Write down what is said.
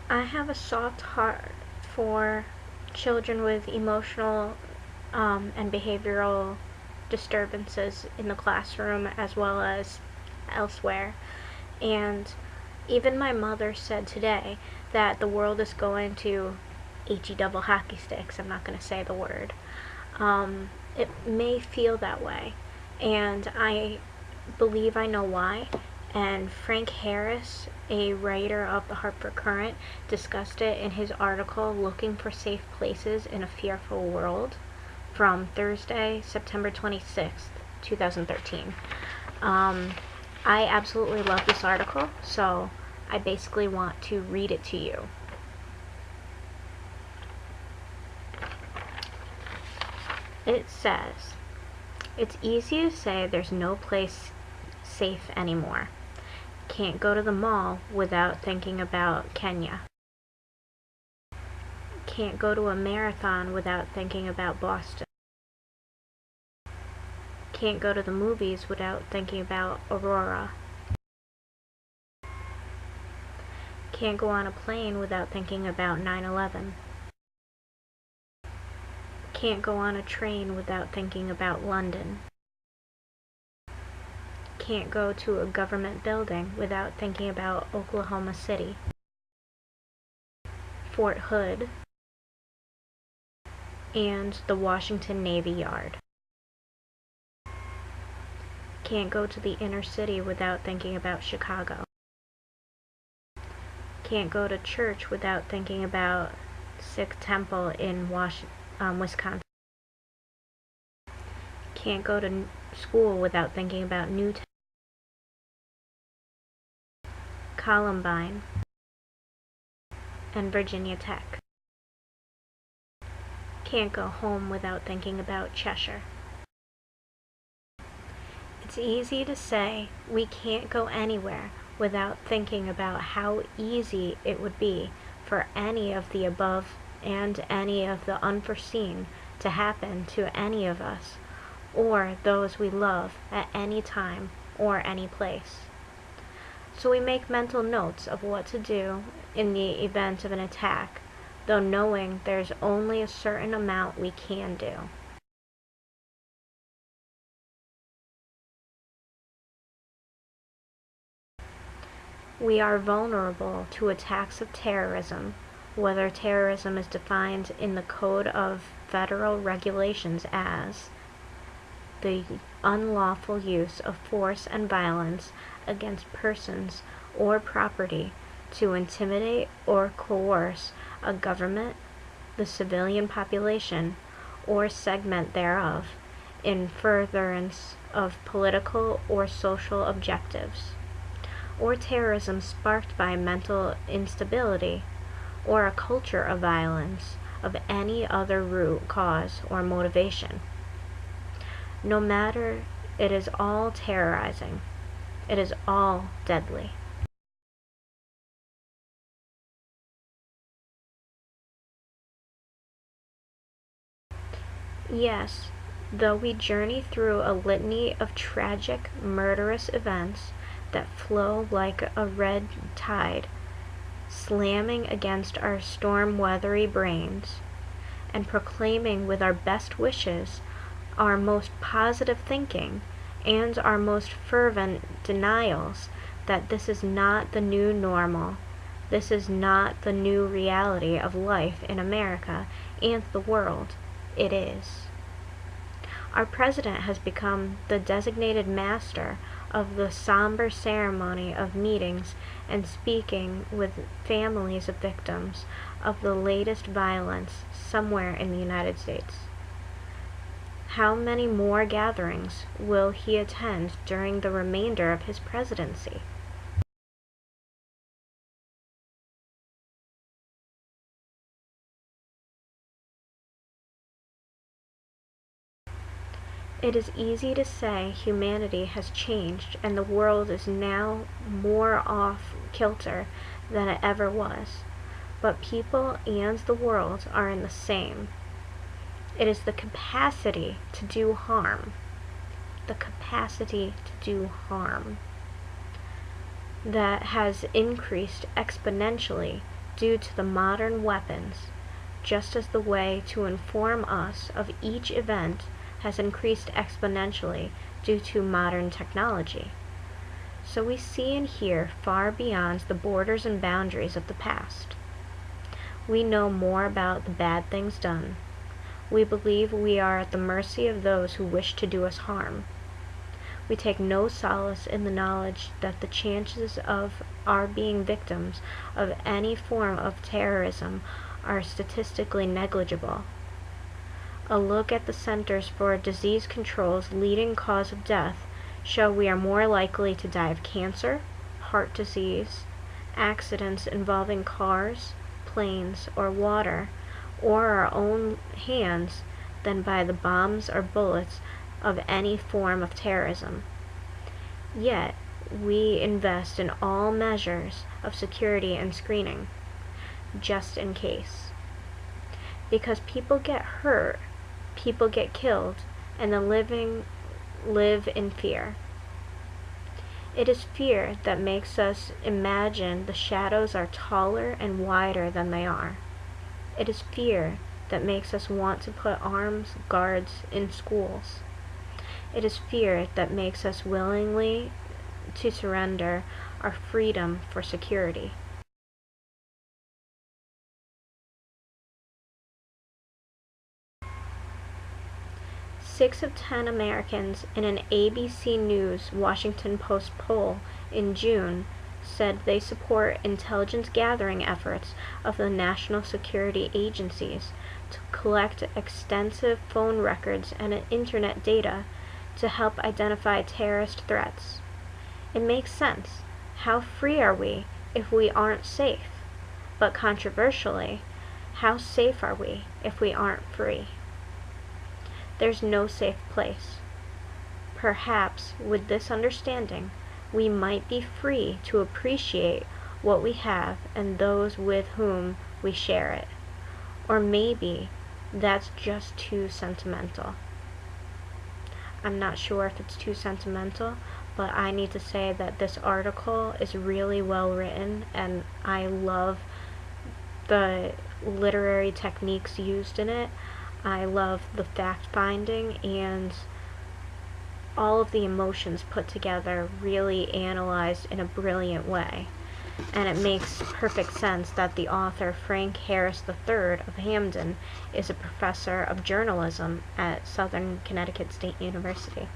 I have a soft heart for children with emotional and behavioral disturbances in the classroom as well as elsewhere. And even my mother said today that the world is going to HE double hockey sticks. I'm not going to say the word. It may feel that way, and I believe I know why. And Frank Harris, a writer of the Hartford Courant, discussed it in his article Looking for Safe Places in a Fearful World from Thursday, September 26th, 2013. I absolutely love this article, so I basically want to read it to you. It says, "It's easy to say there's no place safe anymore. Can't go to the mall without thinking about Kenya. Can't go to a marathon without thinking about Boston. Can't go to the movies without thinking about Aurora. Can't go on a plane without thinking about 9/11. Can't go on a train without thinking about London. Can't go to a government building without thinking about Oklahoma City, Fort Hood, and the Washington Navy Yard. Can't go to the inner city without thinking about Chicago. Can't go to church without thinking about Sikh Temple in Wisconsin. Can't go to school without thinking about Newtown, Columbine, and Virginia Tech. Can't go home without thinking about Cheshire." It's easy to say we can't go anywhere without thinking about how easy it would be for any of the above and any of the unforeseen to happen to any of us or those we love at any time or any place. So we make mental notes of what to do in the event of an attack, though knowing there's only a certain amount we can do. We are vulnerable to attacks of terrorism, whether terrorism is defined in the Code of Federal Regulations as the unlawful use of force and violence against persons or property to intimidate or coerce a government, the civilian population, or segment thereof, in furtherance of political or social objectives, or terrorism sparked by mental instability, or a culture of violence of any other root cause or motivation. No matter, it is all terrorizing. It is all deadly. Yes, though we journey through a litany of tragic, murderous events that flow like a red tide, slamming against our storm-weathery brains, and proclaiming with our best wishes, our most positive thinking, and our most fervent denials that this is not the new normal, this is not the new reality of life in America and the world. It is. Our president has become the designated master of the somber ceremony of meetings and speaking with families of victims of the latest violence somewhere in the United States. How many more gatherings will he attend during the remainder of his presidency? It is easy to say humanity has changed and the world is now more off kilter than it ever was, but people and the world are in the same. It is the capacity to do harm, that has increased exponentially due to the modern weapons, just as the way to inform us of each event has increased exponentially due to modern technology. So we see and hear far beyond the borders and boundaries of the past. We know more about the bad things done. We believe we are at the mercy of those who wish to do us harm. We take no solace in the knowledge that the chances of our being victims of any form of terrorism are statistically negligible. A look at the Centers for Disease Control's leading cause of death show we are more likely to die of cancer, heart disease, accidents involving cars, planes, or water, or our own hands than by the bombs or bullets of any form of terrorism. Yet, we invest in all measures of security and screening, just in case. Because people get hurt, people get killed, and the living live in fear. It is fear that makes us imagine the shadows are taller and wider than they are. It is fear that makes us want to put armed guards in schools. It is fear that makes us willingly to surrender our freedom for security. 6 of 10 Americans in an ABC News Washington Post poll in June said they support intelligence gathering efforts of the national security agencies to collect extensive phone records and internet data to help identify terrorist threats. It makes sense. How free are we if we aren't safe? But controversially, how safe are we if we aren't free? There's no safe place. Perhaps with this understanding, we might be free to appreciate what we have and those with whom we share it. Or maybe that's just too sentimental. I'm not sure if it's too sentimental, but I need to say that this article is really well written, and I love the literary techniques used in it. I love the fact-finding and all of the emotions put together, really analyzed in a brilliant way. And it makes perfect sense that the author, Frank Harris III of Hamden, is a professor of journalism at Southern Connecticut State University.